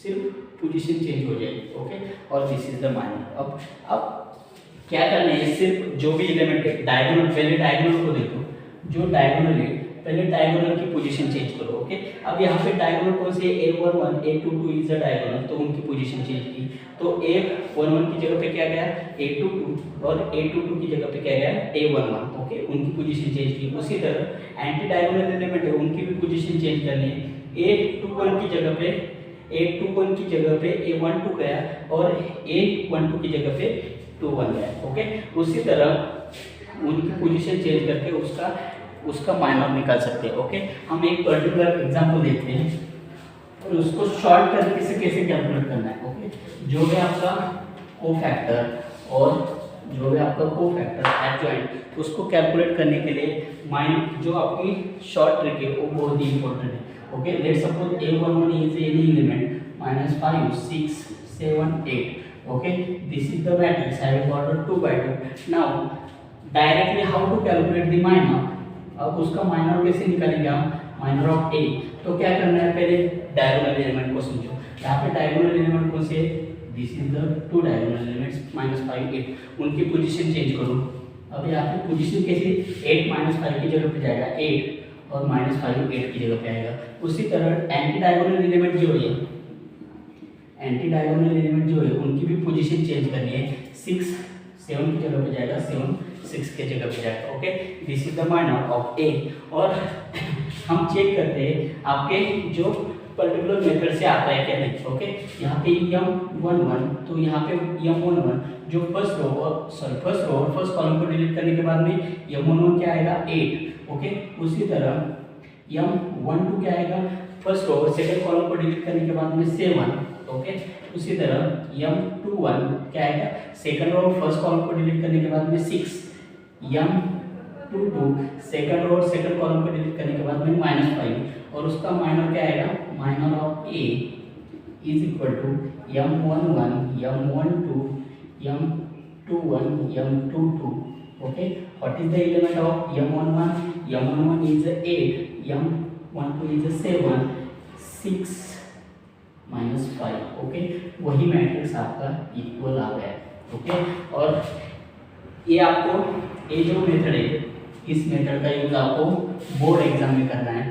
सिर्फ पोजीशन चेंज हो जाएगी. ओके, और दिस इज द माइनर. अब क्या करना है, सिर्फ जो भी एलिमेंट है डायगोनल, पहले डायगोनल को देखो. जो डायगोनल है पहले डायगोनल की पोजीशन चेंज करो. ओके, अब यहाँ पे डायगोनल कौन से, a11 a22 is a diagonal, तो उनकी पोजीशन चेंज की. तो a11 की जगह पे क्या गया, a22, और a22 की जगह पे क्या गया, a11. ओके, उनकी पोजीशन चेंज की. उसी तरह एंटी डायगोनल एलिमेंट है उनकी भी पोजीशन चेंज करनी है. a21 की जगह पे a12 गया और a12 की जगह पे 21 गया. ओके, उसी तरह उनकी पोजीशन चेंज करके उसका माइनर निकाल सकते हैं. ओके, हम एक पर्टिकुलर एग्जांपल देखते हैं और उसको शॉर्ट तरीके से कैसे कैलकुलेट करना है. ओके, जो भी आपका कोफैक्टर और जो भी आपका कोफैक्टर एडजॉइंट, उसको कैलकुलेट करने के लिए जो आपकी शॉर्ट ट्रिक है वो बहुत ही इंपॉर्टेंट है. Okay, let's suppose a11 is any element -5 6 7 8. okay, this is the matrix having order 2/2. now directly how to calculate the minor. अब उसका माइनर कैसे निकालेंगे हम, माइनर ऑफ ए. तो क्या करना है, पहले डायगोनल एलिमेंट को समझो. यहाँ पे डायगोनल एलिमेंट कौन से, this is the two diagonal elements -5 8. उनकी पोजीशन चेंज करो. अब यहाँ पे पोजीशन कैसे, 8 -5 की जगह पे जाएगा 8 और -5 8 की जगह पे आएगा. उसी तरह एंटी डायगोनल एलिमेंट जो है उनकी भी पोजीशन चेंज करनी है. 6 7 की जगह पे जाएगा 7 6 के जगह पे जाएगा. Okay, this is the minor of A. और हम चेक करते हैं आपके जो पर्टिकुलर मेथड से आता है क्या नहीं. ओके, यहाँ पे m11, तो यहाँ पे m11 जो फर्स्ट रो और फर्स्ट कॉलम को डिलीट करने के बाद में m11 क्या आएगा, 8. ओके, उसी तरह m12 क्या आएगा, फर्स्ट रो और सेकंड कॉलम को डिलीट करने के बाद में 7. ओके, उसी तरह m21 क्या आएगा, सेकंड रो और फर्स्ट कॉलम को डिलीट करने के बाद में 6. m22 सेकंड रो और सेकंड कॉलम को डिलीट करने के बाद में -5. और उसका माइनर क्या आएगा, minor of A is equal to m11 m12 m21 m22. Okay, what is the element of m11 is 8, m12 is 7 6 -5. Okay, वही मैट्रिक्स आपका इक्वल आ गया. ओके, और ये जो मेथड है, इस मेथड का यूज आपको बोर्ड एग्जाम में करना है.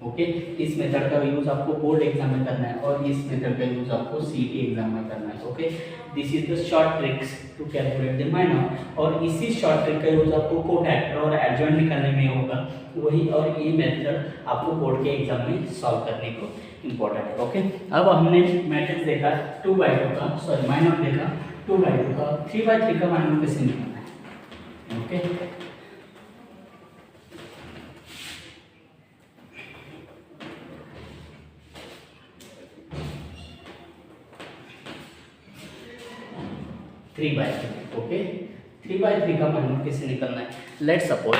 ओके। इस मेथड का यूज आपको बोर्ड एग्जाम में करना है और इस मेथड का यूज आपको सीईटी एग्जाम में करना है। Okay, this is the short tricks to calculate the minor, और इसी शॉर्ट ट्रिक का यूज आपको कोफैक्टर और एडजॉइंट निकालने में होगा वही, और ये मेथड आपको बोर्ड के एग्जाम में सॉल्व करने को इम्पोर्टेंट है। ओके, अब हमने मैट्रिक्स देखा 2/2 का, सॉरी माइनर देखा 2/2 का, 3/3 का माइनर कैसे निकालना है। Okay, three by three. Okay, 3/3 का माइनर कैसे निकलना है। Let suppose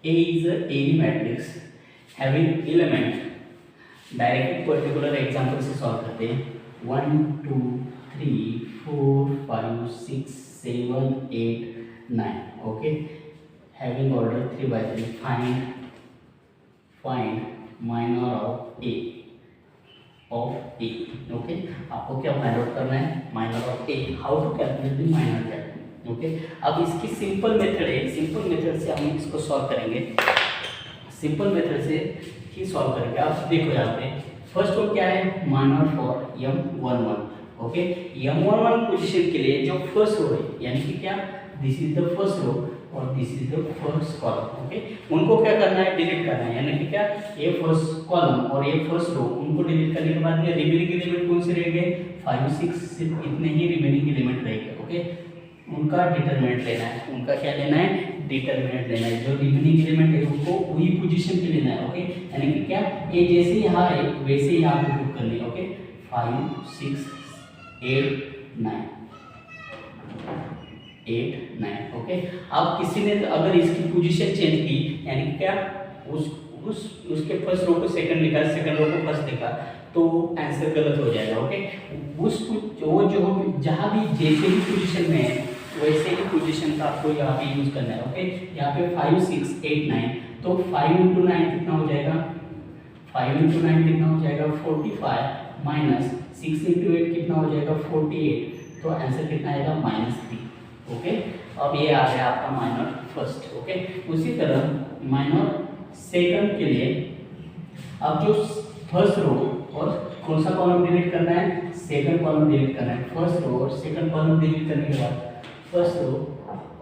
A is any matrix having element, direct particular example से सॉल्व करते हैं। 1 2 3 4 5 6 7 8 9। Okay, having order 3/3, find minor of A। Okay, आपको क्या फाइंड आउट करना है, minor of A। How to calculate the minor that. Okay, अब इसकी simple method है, सिंपल मेथड से हम इसको सॉल्व करेंगे, सिंपल मेथड से ही सॉल्व करेंगे। आप देखो यहाँ पे फर्स्ट वन क्या है, minor for M11। Okay, M11 position के लिए जो फर्स्ट रो है, यानी कि क्या, this is the first row और this is the first column. Okay, उनको क्या करना है, डिलीट करना है, यानी कि क्या, ये फर्स्ट कॉलम और ये फर्स्ट रो, उनको डिलीट करने के बाद में रिमेनिंग एलिमेंट कौन से रहेंगे, 5 6, सिर्फ इतने ही रिमेनिंग एलिमेंट रहेंगे। ओके, उनका डिटरमिनेंट लेना है, उनका क्या लेना है, डिटरमिनेंट लेना है, जो रिमेनिंग एलिमेंट है उनको वही पोजीशन पे लेना है। ओके, यानी कि क्या, ये जैसे यहाँ है वैसे ही यहाँ पे पुट करनी है। ओके, 5 6 8 9 8 9। ओके, अब किसी ने अगर इसकी पोजीशन चेंज की, यानी कि क्या, उसके फर्स्ट रो को सेकंड लिखा, सेकंड रो को फर्स्ट लिखा, तो आंसर गलत हो जाएगा। ओके, जो जहाँ भी जैसे ही पोजीशन में है वैसे ही पोजीशन का आपको यहाँ पे यूज करना है। ओके, यहाँ पे 5 6 8 9, तो 5 × 9 कितना हो जाएगा, 5 × 9 कितना हो जाएगा, 45 माइनस 6 × 8 कितना हो जाएगा, 48, तो आंसर कितना आएगा, -3। ओके, अब ये आ गया आपका माइनर फर्स्ट। ओके, उसी तरह माइनर सेकंड के लिए अब जो फर्स्ट रो और कौन सा कॉलम डिलीट करना है, सेकंड कॉलम डिलीट करना है। फर्स्ट रो और सेकंड कॉलम डिलीट करने के बाद, फर्स्ट रो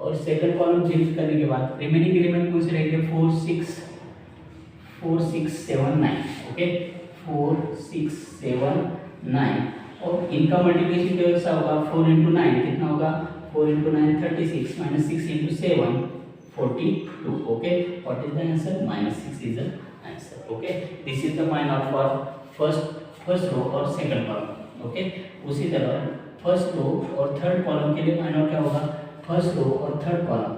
और सेकंड कॉलम डिलीट करने के बाद रिमेनिंग एलिमेंट कौन से रहेंगे, 4 6 7 9। ओके, 4 6 7 9, और इनका मल्टीप्लिकेशन कैसा होगा, 4 × 9 कितना होगा, 4 × 9 36 minus 6 × 7 42। Okay, what is the answer, -6 is the answer. Okay, this is the minor for first row और सेकंड कॉलम। ओके, उसी तरह फर्स्ट रो और थर्ड कॉलम के लिए माइनर क्या होगा, फर्स्ट रो और थर्ड कॉलम,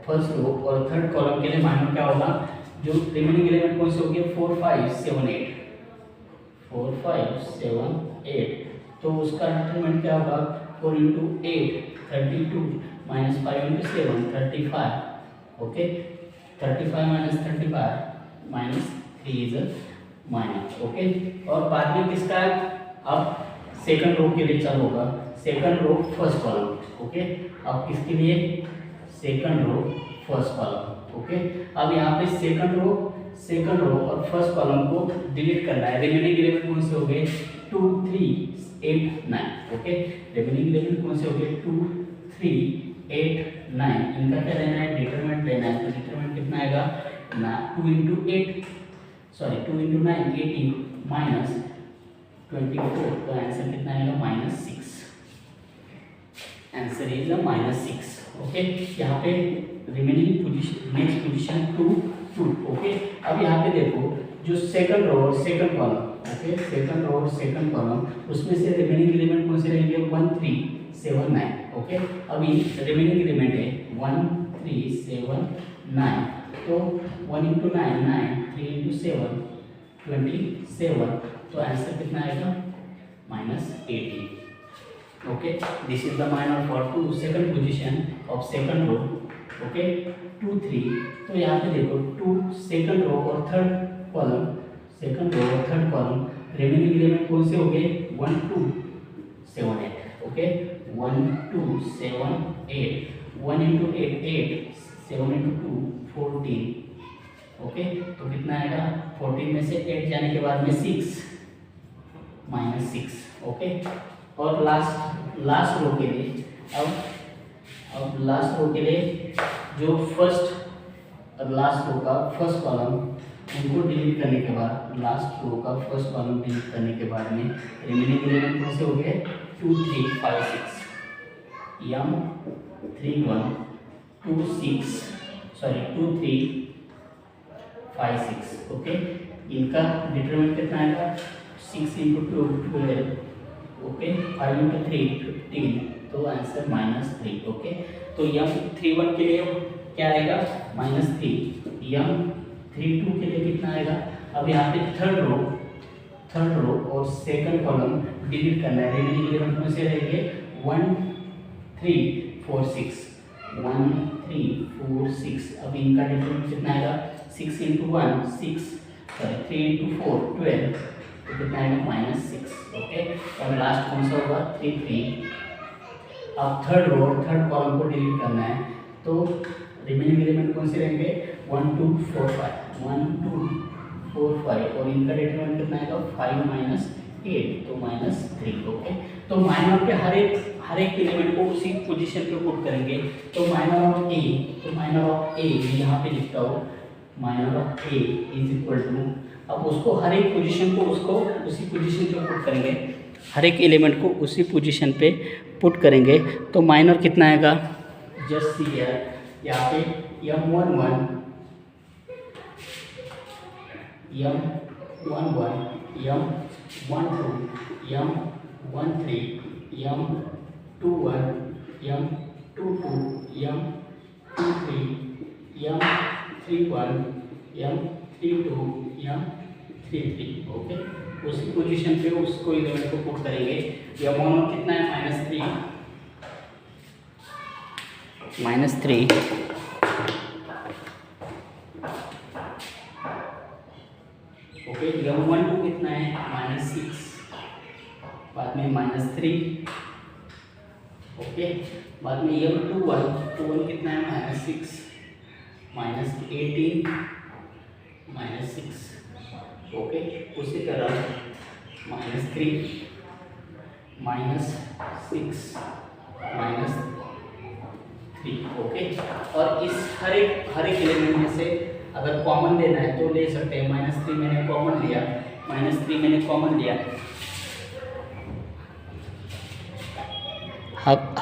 फर्स्ट रो और थर्ड कॉलम के लिए माइनर क्या होगा, जो रिमेनिंग एलिमेंट कौन से होंगे, 4 5 7 8, 4 5 7 8, तो उसका डिटरमिनेंट क्या होगा, 4 × 8 32 minus 5 × 7 35। Okay, 35 minus 35 minus 3 is minor. Okay, और बाद में किसका है, अब सेकंड रो के लिए चालू होगा, second row first column. Okay, अब किसके लिए, second row first column. Okay, अब यहाँ पे सेकंड रो और फर्स्ट कॉलम को डिलीट करना है। रिमेनिंग एलिमेंट कौन से हो गए, 2 3 8 9। ओके, रिमेनिंग एलिमेंट कौन से हो गए, 2 3 8 9, इनका क्या लेना है, डिटरमिनेंट लेना है। तो डिटरमिनेंट कितना आएगा, 2 × 8 सॉरी 2 × 9 18 माइनस 24, तो आंसर कितना आएगा, -6। Answer is -6। ओके, यहाँ पे remaining position, next position 2 2। Okay, अब यहाँ पे देखो जो सेकंड रो और second column, okay, second row और सेकंड कॉलम, उसमें से रिमेनिंग एलिमेंट कौन से रहेंगे, 1 3 7 9। ओके, अभी रिमेनिंग एलिमेंट है 1 3 7 9, तो 1 × 9 9, 3 × 7 27, तो आंसर कितना आएगा, -18। Okay, this is the minor for to second position of second row. Okay, 2 3, तो यहाँ पे देखो 2 सेकंड रो और थर्ड कॉलम, सेकंड रो और थर्ड कॉलम, रिमेनिंग एलिमेंट कौन से हो गए, 1 2 7 8 ओके 1 2 7 8 1 into 8 8 7 into 2 14 ओके तो कितना आएगा 14 में से 8 जाने के बाद में 6 -6 ओके और लास्ट रो के लिए अब लास्ट रो के लिए जो फर्स्ट और लास्ट रो का फर्स्ट कॉलम उनको डिलीट करने के बाद लास्ट रो का फर्स्ट कॉलम डिलीट करने के बाद में रिमेनिंग एलिमेंट कौन से हो गए 2 3 5 6 यम 3 1 2 6 सॉरी 2 3 5 6 ओके इनका डिटरमिनेंट कितना आएगा 6 into 2 12 ओके 5 into 3 15 तो आंसर -3 ओके तो यम 3 1 के लिए क्या आएगा -3 यम 3 2 के लिए कितना आएगा अब यहाँ पे थर्ड रो और सेकंड कॉलम डिलीट करना है रिमेनिंग एलिमेंट कौन से रहेंगे 1 3 4 6 1 3 4 6 अब इनका डिटरमिनेंट कितना आएगा 6 into 1 6 सॉरी 3 into 4 12 तो कितना आएगा -6 ओके और लास्ट कौन सा होगा 3 3 अब थर्ड रो और थर्ड कॉलम को डिलीट करना है तो रिमेनिंग एलिमेंट कौन से रहेंगे 1 2 4 5 1 2 4 5 और इनका डिटरमिनेंट कितना आएगा 5 -8 तो -3 ओके तो माइनर के हर एक एलिमेंट को उसी पोजीशन पे पुट करेंगे तो माइनर ऑफ ए यहाँ पे लिखता हूँ minor of A is equal to अब उसको हर एक पोजीशन को उसको उसी पोजीशन पे पुट करेंगे हर एक एलिमेंट को उसी पोजीशन पे पुट करेंगे तो माइनर कितना आएगा जस्ट सी हियर यहाँ पे m11 m11 m12 m13 m21 m22 m23 m31 m32 m33 okay उसी पोजीशन पे उसको एलिमेंट को पुट करेंगे m1 कितना है -3 ओके m12 कितना है -6 बाद में -3 ओके बाद में m21 कितना है -6 -18 -6 ओके उसी तरह -3 -6 -3 ओके और इस हर एक एलिमेंट में से अगर कॉमन लेना है तो ले सकते हैं -3 मैंने कॉमन लिया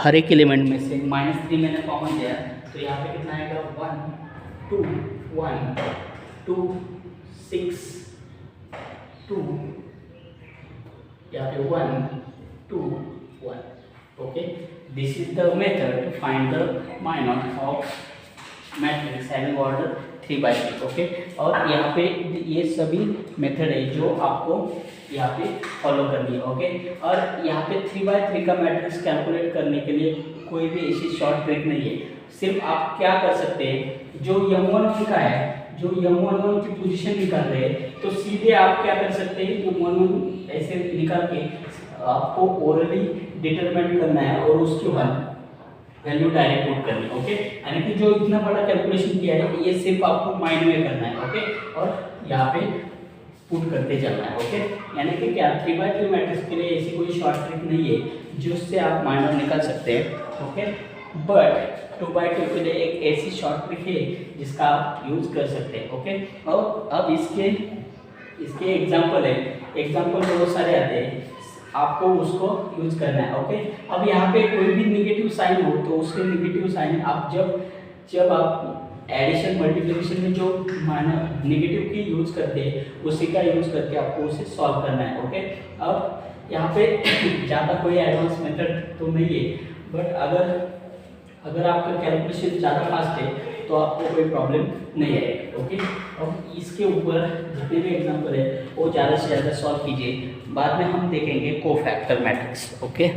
हर एक एलिमेंट में से -3 मैंने कॉमन लिया तो यहाँ पे कितना आएगा 1 2 1 2 6 2 यहाँ पे 1 2 1 okay this is the method to find the minor of matrix having order 3/3 okay और यहाँ पे ये सभी मेथड है जो आपको यहाँ पे फॉलो करनी है ओके और यहाँ पे 3/3 का मैट्रिक्स कैलकुलेट करने के लिए कोई भी ऐसी शॉर्ट ट्रिक नहीं है सिर्फ आप क्या कर सकते हैं जो m11 का है जो m11 की पोजीशन निकाल रहे हैं तो सीधे आप क्या कर सकते हैं m11 ऐसे निकाल के आपको ओरली डिटरमाइन करना है और उसके बाद वैल्यू डायरेक्ट पुट करनी है ओके यानी कि जो इतना बड़ा कैलकुलेशन किया है ये सिर्फ आपको माइंड में करना है ओके और यहाँ पे पुट करते चलना है ओके यानी कि क्या 3/3 मैट्रिक्स के लिए ऐसी कोई शॉर्ट ट्रिक नहीं है जिससे आप माइंड निकाल सकते हैं ओके बट 2/2 के लिए एक ऐसी शॉर्ट ट्रिक है जिसका आप यूज कर सकते हैं ओके और अब इसके एग्जाम्पल बहुत सारे आते हैं आपको उसको यूज करना है ओके अब यहाँ पे कोई भी निगेटिव साइन हो तो उसके निगेटिव साइन आप जब आप एडिशन मल्टीप्लिकेशन में जो माइनर निगेटिव की यूज करते हैं उसी का यूज करके आपको उसे सॉल्व करना है ओके अब यहाँ पे ज़्यादा कोई एडवांस मेथड तो नहीं है बट अगर आपका कैलकुलेशन ज़्यादा फास्ट है तो आपको कोई प्रॉब्लम नहीं आएगा ओके अब इसके ऊपर जितने भी एग्जांपल है वो ज़्यादा से ज़्यादा सॉल्व कीजिए बाद में हम देखेंगे कोफैक्टर मैट्रिक्स ओके।